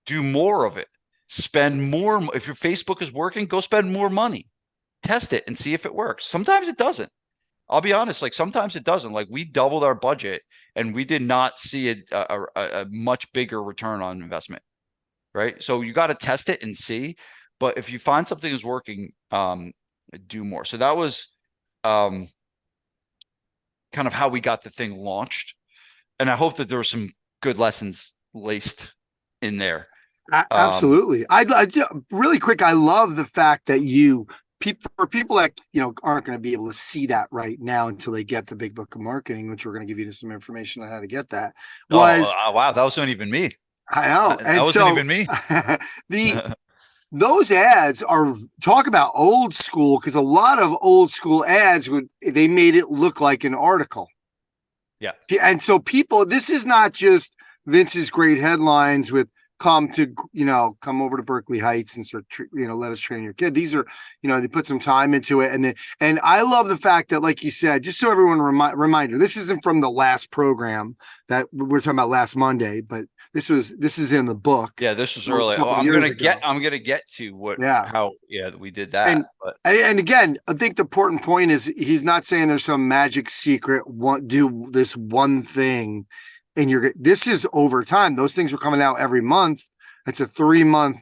Speaker 3: Do more of it. Spend more. If your Facebook is working, go spend more money. Test it and see if it works. Sometimes it doesn't. I'll be honest, like sometimes it doesn't. Like we doubled our budget and we did not see a much bigger return on investment, right? So you got to test it and see. But if you find something is working, do more. So that was um, kind of how we got the thing launched. And I hope that there were some good lessons laced in there.
Speaker 2: Absolutely. Really quick. I love the fact that for people that aren't going to be able to see that right now until they get the Big Book of Marketing, which we're going to give you some information on how to get that.
Speaker 3: Wow, that wasn't even me.
Speaker 2: I know,
Speaker 3: That wasn't even me.
Speaker 2: Those ads are talk about old school, because a lot of old school ads they made it look like an article.
Speaker 3: Yeah.
Speaker 2: And so this is not just Vince's great headlines with come over to Berkeley Heights and start, let us train your kid. These are, they put some time into it. And I love the fact that, like you said, just so everyone reminder, this isn't from the last program that we're talking about last Monday, but this is in the book.
Speaker 3: Yeah, this was early. I'm gonna get to how we did that.
Speaker 2: And again, I think the important point is he's not saying there's some magic secret, do this one thing. And this is over time. Those things were coming out every month. It's a 3-month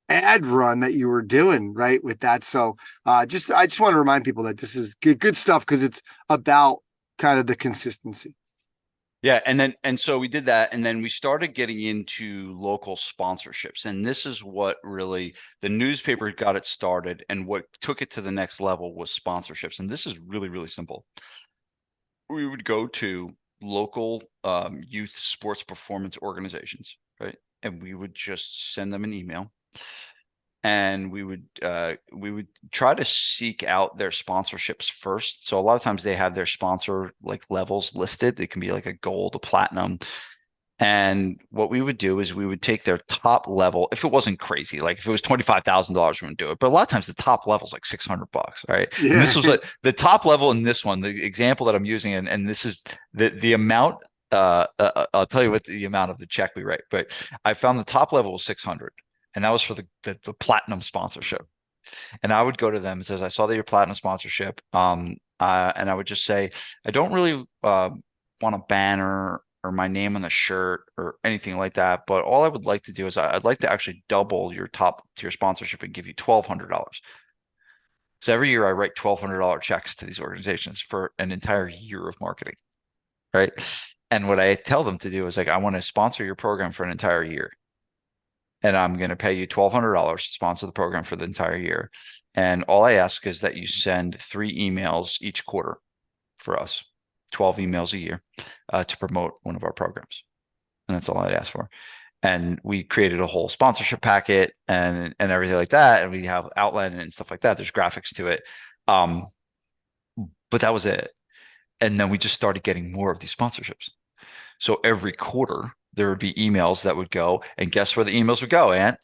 Speaker 2: ad run that you were doing, right, with that. So I just want to remind people that this is good stuff, because it's about kind of the consistency.
Speaker 3: Yeah. And so we did that. And then we started getting into local sponsorships. And this is what really the newspaper got it started. And what took it to the next level was sponsorships. And this is really, really simple. We would go to local youth sports performance organizations, right? And we would just send them an email. And we would try to seek out their sponsorships first. So a lot of times they have their sponsor like levels listed. It can be like a gold, a platinum. And what we would do is we would take their top level. If it wasn't crazy, like if it was $25,000, we wouldn't do it. But a lot of times the top level is like $600, right? Yeah. And this was like the top level in this one, the example that I'm using, and this is the amount. I'll tell you what the amount of the check we write. But I found the top level was 600. And that was for the platinum sponsorship. And I would go to them and says, I saw that your platinum sponsorship. And I would just say, I don't really want a banner or my name on the shirt or anything like that. But all I would like to do is I'd like to actually double your top tier sponsorship and give you $1,200. So every year I write $1,200 checks to these organizations for an entire year of marketing. Right. And what I tell them to do is like, I want to sponsor your program for an entire year. And I'm going to pay you $1,200 to sponsor the program for the entire year. And all I ask is that you send 3 emails each quarter for us, 12 emails a year to promote one of our programs. And that's all I'd ask for. And we created a whole sponsorship packet and everything like that. And we have outline and stuff like that. There's graphics to it. But that was it. And then we just started getting more of these sponsorships. So every quarter, there would be emails that would go, and guess where the emails would go, Ant?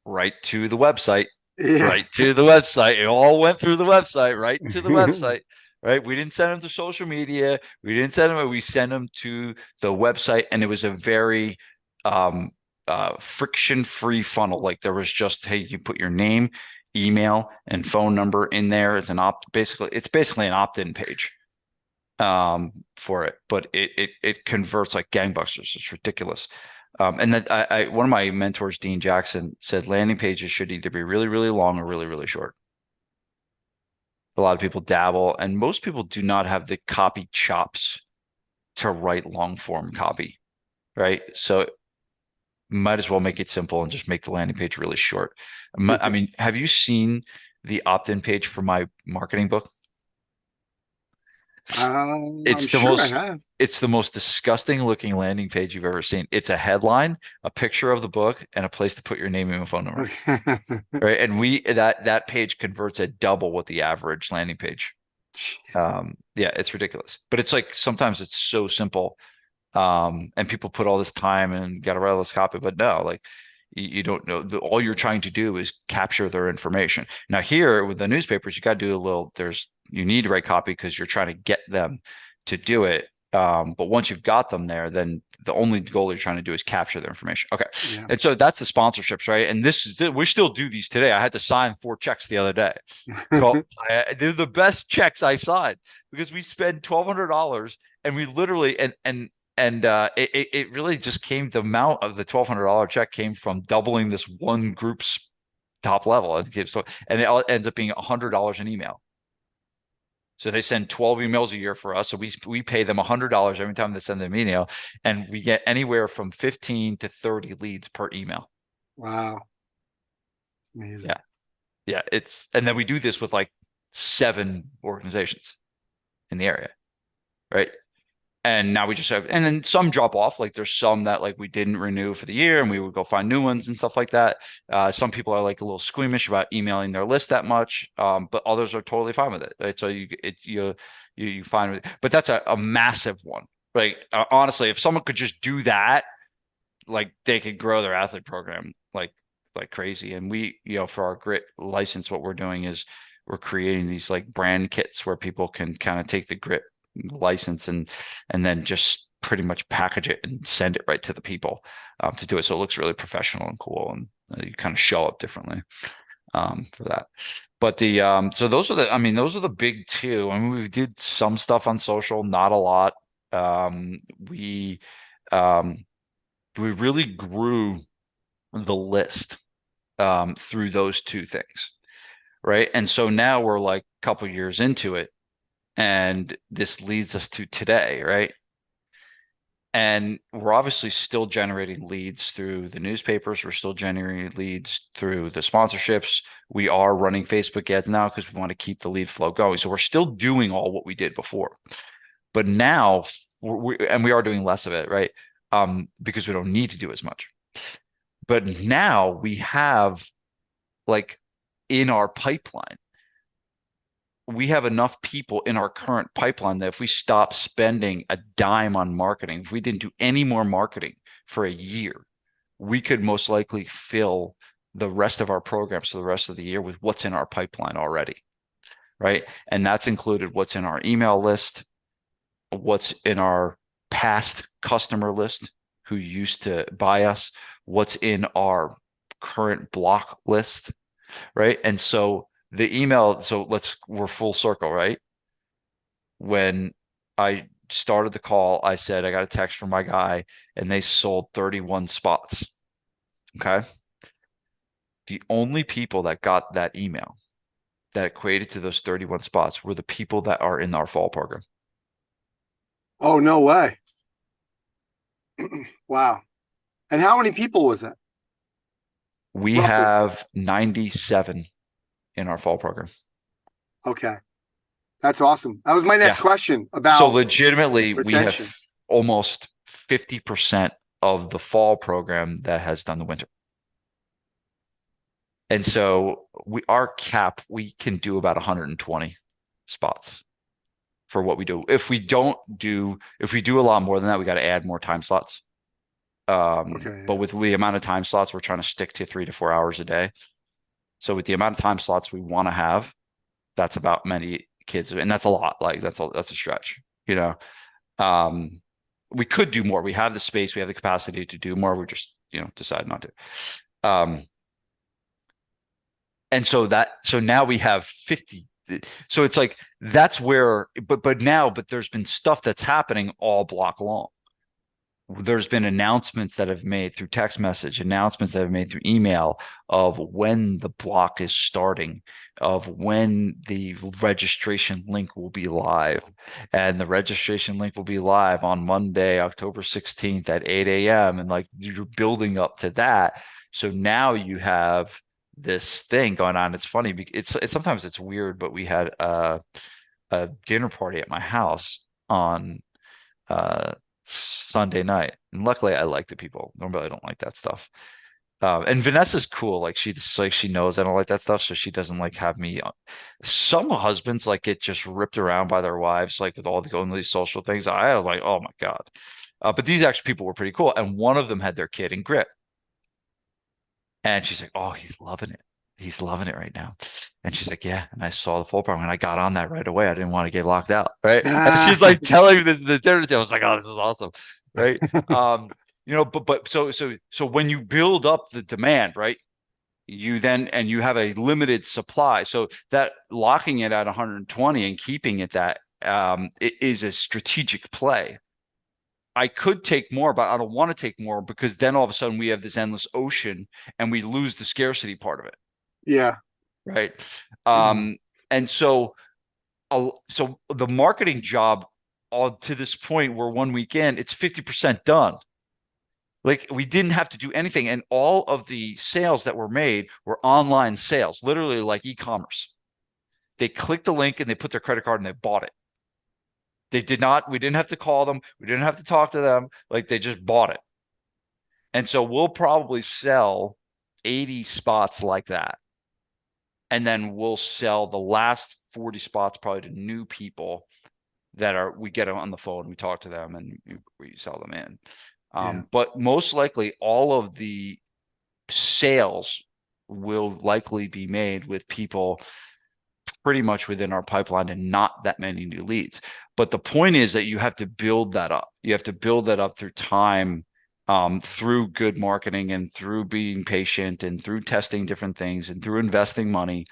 Speaker 3: Right to the website. Yeah. Right to the website. It all went through the website, right to the website. Right. We didn't send them to social media. We sent them to the website. And it was a very friction-free funnel. Like there was just, hey, you put your name, email, and phone number in there as it's basically an opt-in page for it, but it converts like gangbusters. It's ridiculous. And that one of my mentors, Dean Jackson, said landing pages should either be really, really long or really, really short. A lot of people dabble, and most people do not have the copy chops to write long form copy, right? So might as well make it simple and just make the landing page really short. I mean, have you seen the opt-in page for my marketing book? It's the most disgusting looking landing page you've ever seen. It's a headline, a picture of the book, and a place to put your name and phone number. Right. And that page converts at double what the average landing page. Yeah, it's ridiculous. But it's like sometimes it's so simple. And people put all this time and got to write all this copy, but no, like you don't know. All you're trying to do is capture their information. Now here with the newspapers, you got to do you need to write copy because you're trying to get them to do it. But once you've got them there, then the only goal you're trying to do is capture their information. Okay.
Speaker 2: Yeah.
Speaker 3: And so that's the sponsorships, right? And we still do these today. I had to sign 4 checks the other day. They're the best checks I signed because we spend $1,200 and we literally it really just came, the amount of the $1,200 check came from doubling this one group's top level. And it all ends up being $100 an email. So they send 12 emails a year for us. So we pay them $100 every time they send them an email, and we get anywhere from 15 to 30 leads per email.
Speaker 2: Wow. Amazing.
Speaker 3: Yeah. Yeah. And then we do this with like 7 organizations in the area. Right. And now we just have, and then some drop off. Like there's some that like we didn't renew for the year and we would go find new ones and stuff like that. Some people are like a little squeamish about emailing their list that much, but others are totally fine with it. Right? So you find it, but that's a massive one. Like honestly, if someone could just do that, like they could grow their athlete program like crazy. And we, for our grit license, what we're doing is we're creating these like brand kits where people can kind of take the grit license and then just pretty much package it and send it right to the people to do it. So it looks really professional and cool, and you kind of show up differently for that. But so those are the big 2. I mean, we did some stuff on social, not a lot. We really grew the list through those 2 things, right? And so now we're like a couple years into it, and this leads us to today, right? And we're obviously still generating leads through the newspapers. We're still generating leads through the sponsorships. We are running Facebook ads now because we want to keep the lead flow going. So we're still doing all what we did before. But now, we are doing less of it, right? Because we don't need to do as much. But now we have, like, in our pipeline, we have enough people in our current pipeline that if we stop spending a dime on marketing, if we didn't do any more marketing for a year, we could most likely fill the rest of our programs for the rest of the year with what's in our pipeline already, right? And that's included what's in our email list, what's in our past customer list who used to buy us, what's in our current block list, right? And so the email, we're full circle, right? When I started the call, I said, I got a text from my guy and they sold 31 spots. Okay. The only people that got that email that equated to those 31 spots were the people that are in our fall program.
Speaker 2: Oh, no way. Wow. And how many people was that?
Speaker 3: We
Speaker 2: Roughly.
Speaker 3: have 97 in our fall program.
Speaker 2: Okay. That's awesome. That was my next question about.
Speaker 3: So legitimately,
Speaker 2: retention.
Speaker 3: We have almost 50% of the fall program that has done the winter. And so our cap, we can do about 120 spots for what we do. If we do a lot more than that, we got to add more time slots.
Speaker 2: Okay.
Speaker 3: But with the amount of time slots, we're trying to stick to 3 to 4 hours a day. So with the amount of time slots we want to have, that's about many kids, and that's a lot. Like that's a stretch, we could do more. We have the space, we have the capacity to do more. We just, decide not to. And so now we have 50. So it's like, that's where, but there's been stuff that's happening all block long. There's been announcements that have made through text message, announcements that have made through email of when the block is starting, of when the registration link will be live. And the registration link will be live on Monday, October 16th at 8 a.m. And like, you're building up to that. So now you have this thing going on. It's funny because sometimes it's weird, but we had a dinner party at my house on Sunday night, and luckily I like the people. Normally I don't like that stuff. And Vanessa's cool. Like she knows I don't like that stuff, so she doesn't like have me. Some husbands like get just ripped around by their wives, like with all the going to these social things. I was like, oh my God. But these actual people were pretty cool, and one of them had their kid in grit, and she's like, oh, he's loving it. he's loving it right now. And she's like, yeah. And I saw the full program and I got on that right away. I didn't want to get locked out. Right. And she's like telling me the dinner table. I was like, oh, this is awesome. Right. But when you build up the demand, right, you have a limited supply. So that locking it at 120 and keeping it that it is a strategic play. I could take more, but I don't want to take more because then all of a sudden we have this endless ocean and we lose the scarcity part of it.
Speaker 2: Yeah.
Speaker 3: Right. And so the marketing job all to this point, we're 1 week in, it's 50% done. Like we didn't have to do anything. And all of the sales that were made were online sales, literally like e-commerce. They clicked the link and they put their credit card and they bought it. We didn't have to call them. We didn't have to talk to them. Like they just bought it. And so we'll probably sell 80 spots like that. And then we'll sell the last 40 spots probably to new people we get them on the phone, we talk to them and we sell them in. But most likely all of the sales will likely be made with people pretty much within our pipeline and not that many new leads. But the point is that you have to build that up. You have to build that up through time, through good marketing and through being patient and through testing different things and through investing money.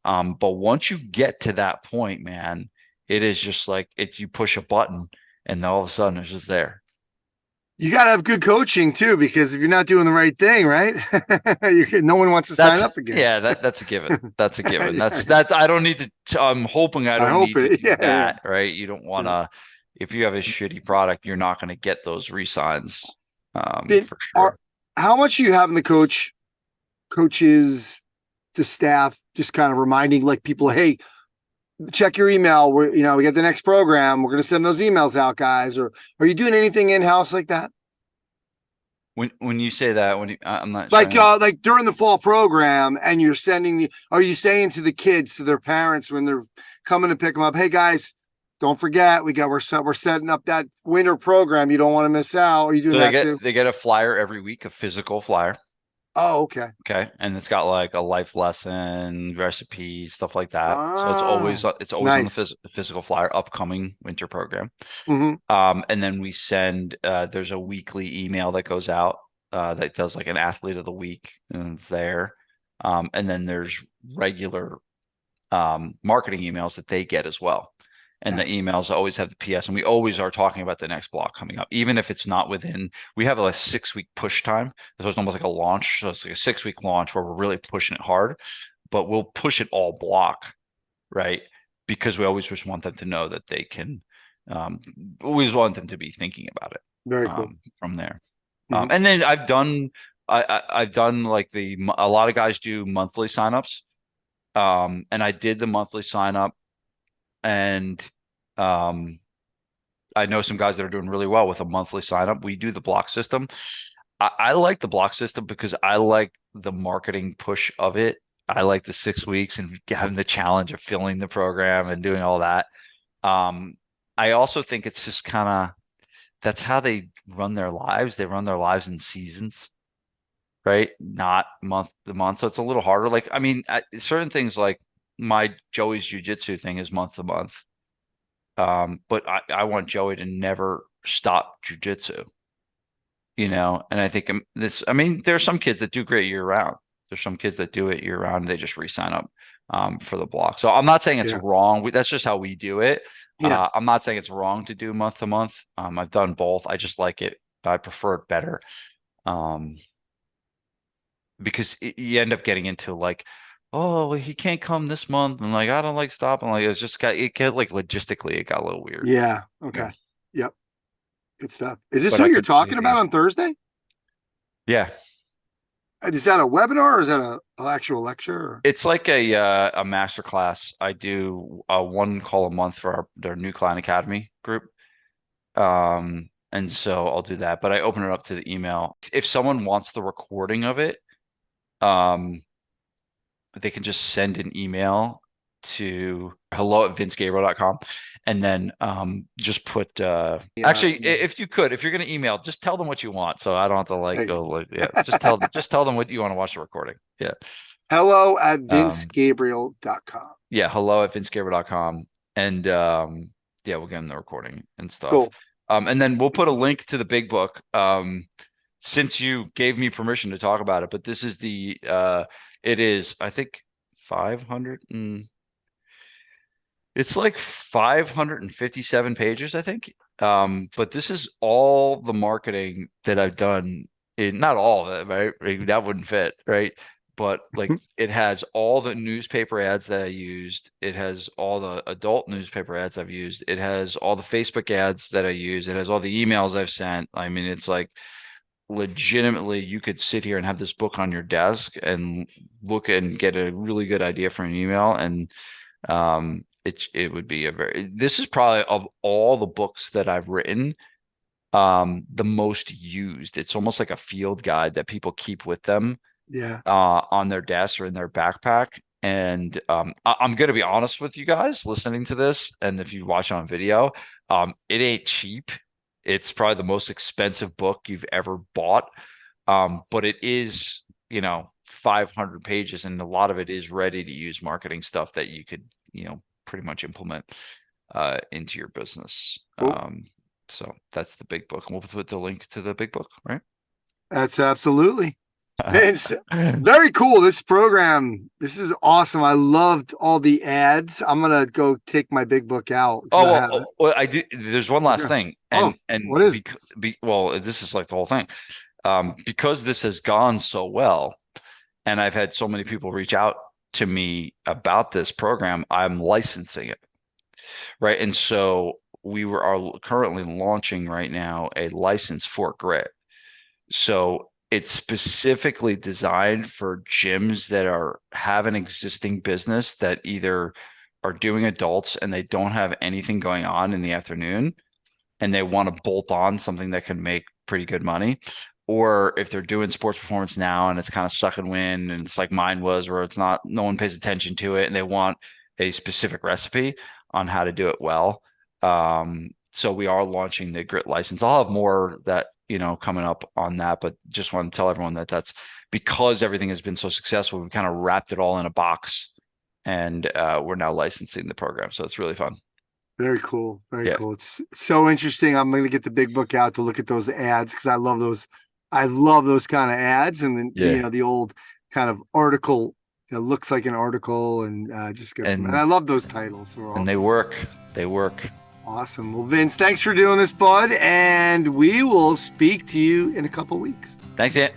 Speaker 3: But once you get to that point, man, it is just like you push a button and all of a sudden it's just there.
Speaker 2: You got to have good coaching too, because if you're not doing the right thing, right, no one wants to sign up again.
Speaker 3: Yeah, that's a given. That's a given. That I don't need to. I'm hoping I don't need to do that. Right? You don't want to. If you have a shitty product, you're not going to get those re-signs. For sure.
Speaker 2: How much are you having the coaches, the staff, just kind of reminding like people, hey, check your email. We got the next program. We're going to send those emails out, guys. Or are you doing anything in-house like that?
Speaker 3: When you say that, I'm not
Speaker 2: like during the fall program, and you're are you saying to the kids, to their parents when they're coming to pick them up, hey guys, don't forget we're setting up that winter program. You don't want to miss out. Are you doing that too?
Speaker 3: They get a flyer every week, a physical flyer.
Speaker 2: Oh, okay.
Speaker 3: Okay. And it's got like a life lesson, recipe, stuff like that. So it's always nice. On the physical flyer, upcoming winter program.
Speaker 2: Mm-hmm.
Speaker 3: And then we send, there's a weekly email that goes out that does like an athlete of the week, and it's there. And then there's regular marketing emails that they get as well. And the emails always have the PS, and we always are talking about the next block coming up, even if it's not within. We have a 6-week push time, so it's almost like a launch. So it's like a 6-week launch where we're really pushing it hard, but we'll push it all block, right? Because we always just want them to know that they can. Always want them to be thinking about it.
Speaker 2: Very cool.
Speaker 3: From there, and then I've done like a lot of guys do monthly signups, and I did the monthly sign up. And I know some guys that are doing really well with a monthly sign up. We do the block system. I like the block system because I like the marketing push of it. I like the 6 weeks and having the challenge of filling the program and doing all that. I also think it's just kind of, that's how they run their lives. They run their lives in seasons, right? Not month to month. So it's a little harder. Like, I mean, certain things like my Joey's jiu-jitsu thing is month to month. But I want Joey to never stop jiu-jitsu, and I think there's some kids that do great year round. There's some kids that do it year round. And they just re-sign up for the block. So I'm not saying it's wrong. That's just how we do it. I'm not saying it's wrong to do month to month. I've done both. I just like it. I prefer it better. Because you end up getting into like, oh, he can't come this month, and like I don't like stopping. Like it got like logistically, it got a little weird.
Speaker 2: Yeah. Okay. Yep. Good stuff. Is this what you're talking about on Thursday?
Speaker 3: Yeah.
Speaker 2: Is that a webinar or is that an actual lecture?
Speaker 3: It's like a master class. I do one call a month for their New Client Academy group. And so I'll do that, but I open it up to the email. If someone wants the recording of it, they can just send an email to hello@vincegabriel.com and then just put actually if you're going to email, just tell them what you want, so I don't have to just tell them what you want to watch the recording.
Speaker 2: Hello at
Speaker 3: Um,
Speaker 2: vincegabriel.com.
Speaker 3: yeah, hello at vincegabriel.com. And yeah, we'll get in the recording and stuff.
Speaker 2: Cool.
Speaker 3: And then we'll put a link to the big book. Since you gave me permission to talk about it, but this is it is, I think, 500 and it's like 557 pages, I think. But this is all the marketing that I've done not all of it, right? Like, that wouldn't fit, right? But like it has all the newspaper ads that I used. It has all the adult newspaper ads I've used. It has all the Facebook ads that I use. It has all the emails I've sent. I mean, it's like legitimately you could sit here and have this book on your desk and look and get a really good idea from an email. And it would be this is probably of all the books that I've written, the most used. It's almost like a field guide that people keep with them
Speaker 2: Yeah.
Speaker 3: on their desk or in their backpack. And I'm gonna be honest with you guys listening to this, and if you watch on video, it ain't cheap. It's probably the most expensive book you've ever bought. But it is, 500 pages, and a lot of it is ready to use marketing stuff that you could, pretty much implement into your business.
Speaker 2: Cool.
Speaker 3: So that's the big book. And we'll put the link to the big book, right?
Speaker 2: That's absolutely. It's very cool. This program, this is awesome. I loved all the ads. I'm gonna go take my big book out.
Speaker 3: Well, I do. There's one last thing, and
Speaker 2: what is?
Speaker 3: well, this is like the whole thing, because this has gone so well, and I've had so many people reach out to me about this program. I'm licensing it, right? And so are currently launching right now a license for Grit. So it's specifically designed for gyms that have an existing business that either are doing adults and they don't have anything going on in the afternoon and they want to bolt on something that can make pretty good money. Or if they're doing sports performance now and it's kind of suck and win, and it's like mine was, where it's not, no one pays attention to it, and they want a specific recipe on how to do it well. So we are launching the Grit license. I'll have more that, coming up on that, but just want to tell everyone that that's because everything has been so successful. We've kind of wrapped it all in a box, and we're now licensing the program. So it's really fun.
Speaker 2: Very cool. Very cool. It's so interesting. I'm going to get the big book out to look at those ads because I love those. I love those kind of ads, and then the old kind of article. It looks like an article, and just go from. And I love those titles. Awesome.
Speaker 3: And they work. They work.
Speaker 2: Awesome. Well, Vince, thanks for doing this, bud, and we will speak to you in a couple weeks.
Speaker 3: Thanks, Ant.